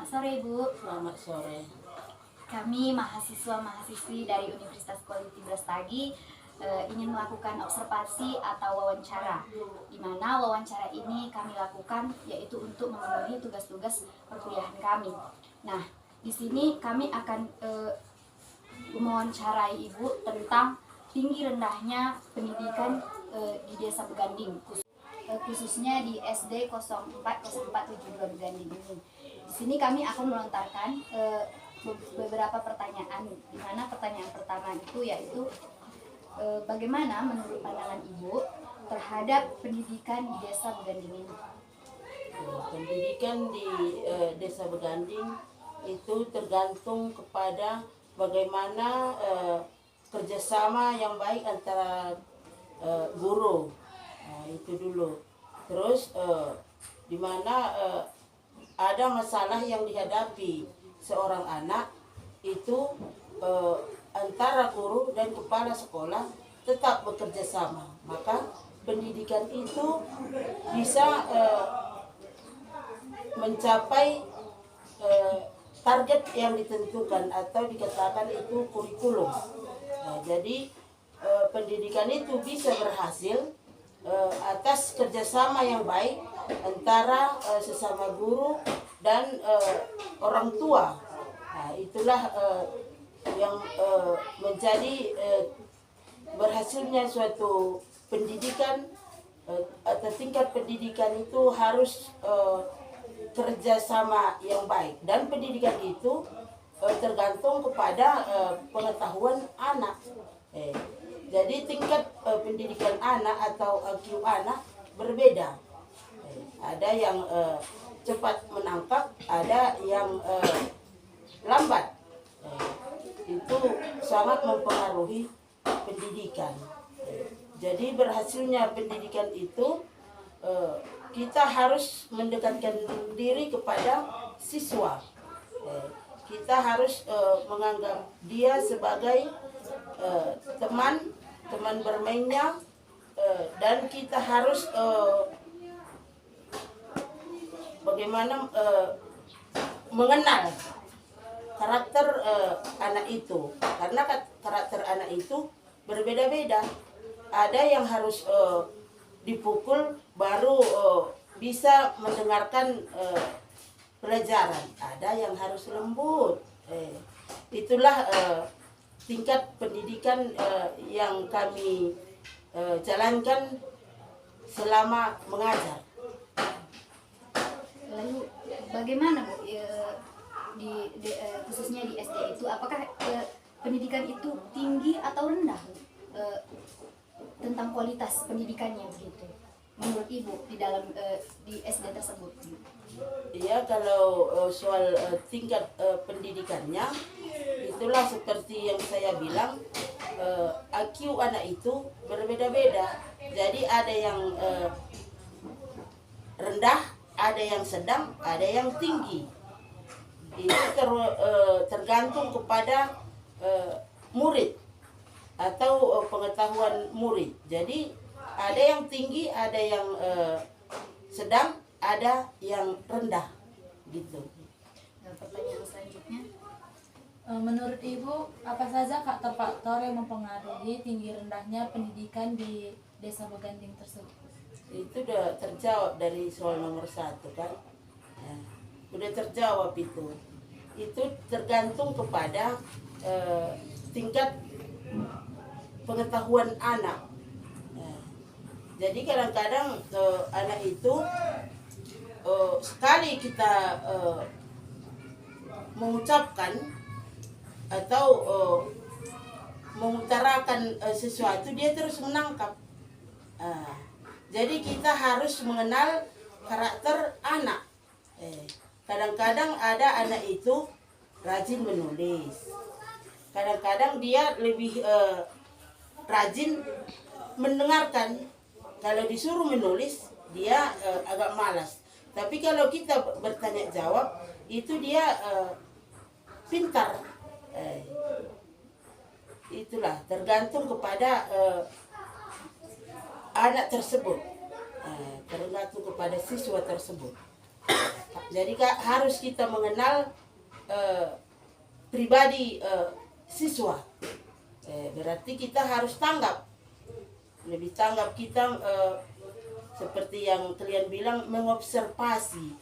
Selamat sore, Bu. Selamat sore. Kami mahasiswa-mahasiswi dari Universitas Quality Brastagi ingin melakukan observasi atau wawancara, di mana wawancara ini kami lakukan yaitu untuk memenuhi tugas-tugas perkuliahan kami. Nah, di sini kami akan mewawancarai Ibu tentang tinggi rendahnya pendidikan di Desa Beganding, khususnya di SD 040472 Beganding ini. Di sini kami akan melontarkan beberapa pertanyaan, di mana pertanyaan pertama itu yaitu bagaimana menurut pandangan Ibu terhadap pendidikan di Desa Beganding ini? Pendidikan di Desa Beganding itu tergantung kepada bagaimana kerjasama yang baik antara guru. Itu dulu. Terus di mana ada masalah yang dihadapi seorang anak itu antara guru dan kepala sekolah tetap bekerja sama, maka pendidikan itu bisa mencapai target yang ditentukan atau dikatakan itu kurikulum. Jadi pendidikan itu bisa berhasil atas kerjasama yang baik antara sesama guru dan orang tua. Nah, itulah yang menjadi berhasilnya suatu pendidikan atau tingkat pendidikan itu harus kerjasama yang baik, dan pendidikan itu tergantung kepada pengetahuan anak. Jadi tingkat pendidikan anak atau IQ anak berbeda. Ada yang cepat menangkap, ada yang lambat. Itu sangat mempengaruhi pendidikan. Jadi berhasilnya pendidikan itu kita harus mendekatkan diri kepada siswa. Kita harus menganggap dia sebagai teman bermainnya, dan kita harus bagaimana mengenal karakter anak itu, karena karakter anak itu berbeda-beda. Ada yang harus dipukul baru bisa mendengarkan pelajaran, ada yang harus lembut. Itulah tingkat pendidikan yang kami jalankan selama mengajar. Lalu bagaimana, Bu, khususnya di SD itu, apakah pendidikan itu tinggi atau rendah, tentang kualitas pendidikannya begitu menurut Ibu di dalam di SD tersebut? Iya, kalau soal tingkat pendidikannya, itulah seperti yang saya bilang, IQ anak itu berbeda-beda. Jadi ada yang rendah, ada yang sedang, ada yang tinggi. Itu tergantung kepada murid atau pengetahuan murid. Jadi ada yang tinggi, ada yang sedang, ada yang rendah, gitu. Pertanyaan selanjutnya, menurut Ibu, apa saja faktor-faktor yang mempengaruhi tinggi rendahnya pendidikan di Desa Beganding tersebut? Itu udah terjawab dari soal nomor 1 kan. Nah, udah terjawab itu. Itu tergantung kepada tingkat pengetahuan anak. Nah, jadi kadang-kadang anak itu sekali kita mengucapkan atau mengutarakan sesuatu, dia terus menangkap. Jadi kita harus mengenal karakter anak. Kadang-kadang ada anak itu rajin menulis, kadang-kadang dia lebih rajin mendengarkan. Kalau disuruh menulis, dia agak malas. Tapi kalau kita bertanya jawab, itu dia pintar. Itulah tergantung kepada anak tersebut, tergantung kepada siswa tersebut. Jadi harus kita mengenal pribadi siswa. Berarti kita harus tanggap, lebih tanggap kita seperti yang kalian bilang, mengobservasi.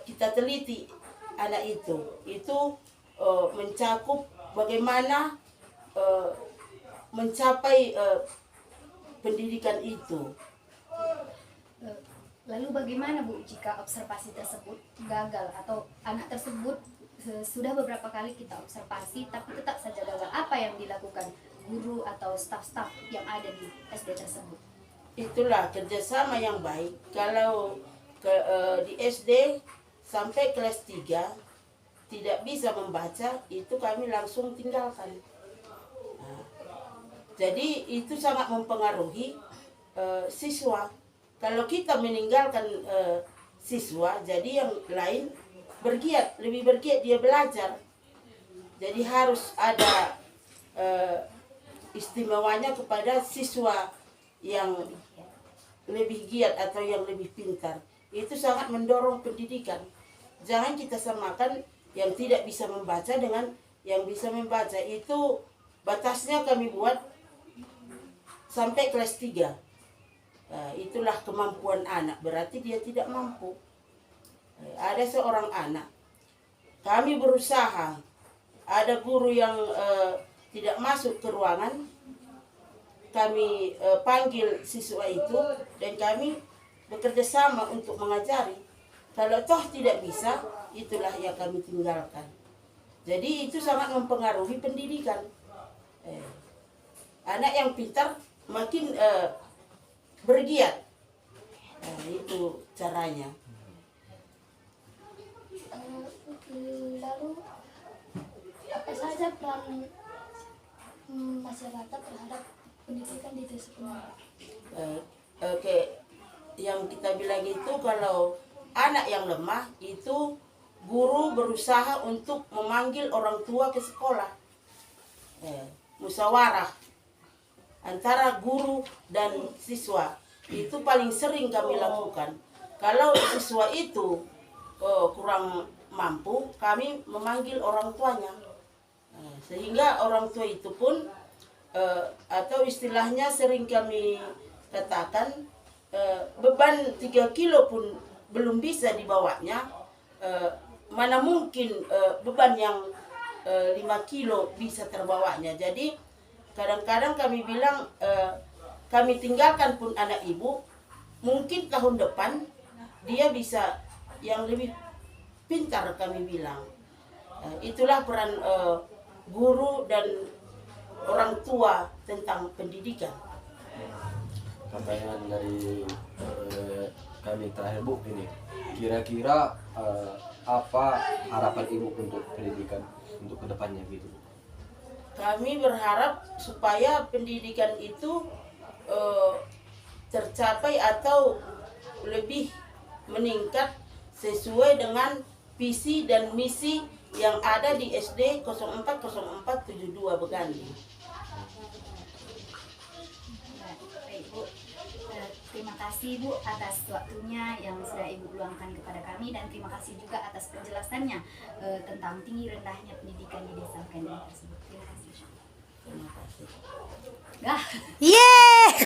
Kita teliti anak itu mencakup bagaimana mencapai pendidikan itu. Lalu bagaimana Bu jika observasi tersebut gagal atau anak tersebut sudah beberapa kali kita observasi tapi tetap saja gagal? Apa yang dilakukan guru atau staf-staf yang ada di SD tersebut? Itulah kerjasama yang baik. Kalau di SD sampai kelas 3 tidak bisa membaca, itu kami langsung tinggalkan. Nah, jadi itu sangat mempengaruhi siswa. Kalau kita meninggalkan siswa, jadi yang lain lebih bergiat dia belajar. Jadi harus ada istimewanya kepada siswa yang lebih giat atau yang lebih pintar. Itu sangat mendorong pendidikan. Jangan kita samakan yang tidak bisa membaca dengan yang bisa membaca. Itu batasnya kami buat sampai kelas 3. Itulah kemampuan anak, berarti dia tidak mampu. Ada seorang anak, kami berusaha, ada guru yang tidak masuk ke ruangan, kami panggil siswa itu dan kami bekerja sama untuk mengajari. Kalau toh tidak bisa, itulah yang kami tinggalkan. Jadi itu sangat mempengaruhi pendidikan. Anak yang pintar makin bergiat. Itu caranya. Lalu apa saja peran masyarakat terhadap pendidikan di desa Penanda? Oke, yang kita bilang itu kalau anak yang lemah itu guru berusaha untuk memanggil orang tua ke sekolah. Musyawarah antara guru dan siswa itu paling sering kami lakukan. Kalau siswa itu kurang mampu, kami memanggil orang tuanya. Sehingga orang tua itu pun atau istilahnya sering kami katakan beban 3 kilo pun belum bisa dibawanya, mana mungkin beban yang 5 kilo bisa terbawanya. Jadi kadang-kadang kami bilang kami tinggalkan pun anak ibu, mungkin tahun depan dia bisa yang lebih pintar, kami bilang. Itulah peran guru dan orang tua tentang pendidikan. Pertanyaan dari kami terakhir Bu, ini kira-kira apa harapan Ibu untuk pendidikan untuk kedepannya gitu? Kami berharap supaya pendidikan itu tercapai atau lebih meningkat sesuai dengan visi dan misi yang ada di SD 040472 Beganding. Baik Bu, terima kasih Bu atas waktunya yang sudah Ibu luangkan kepada kami, dan terima kasih juga atas penjelasannya tentang tinggi rendahnya pendidikan di desa Beganding tersebut. Terima kasih. Terima kasih. Dah. Yeay!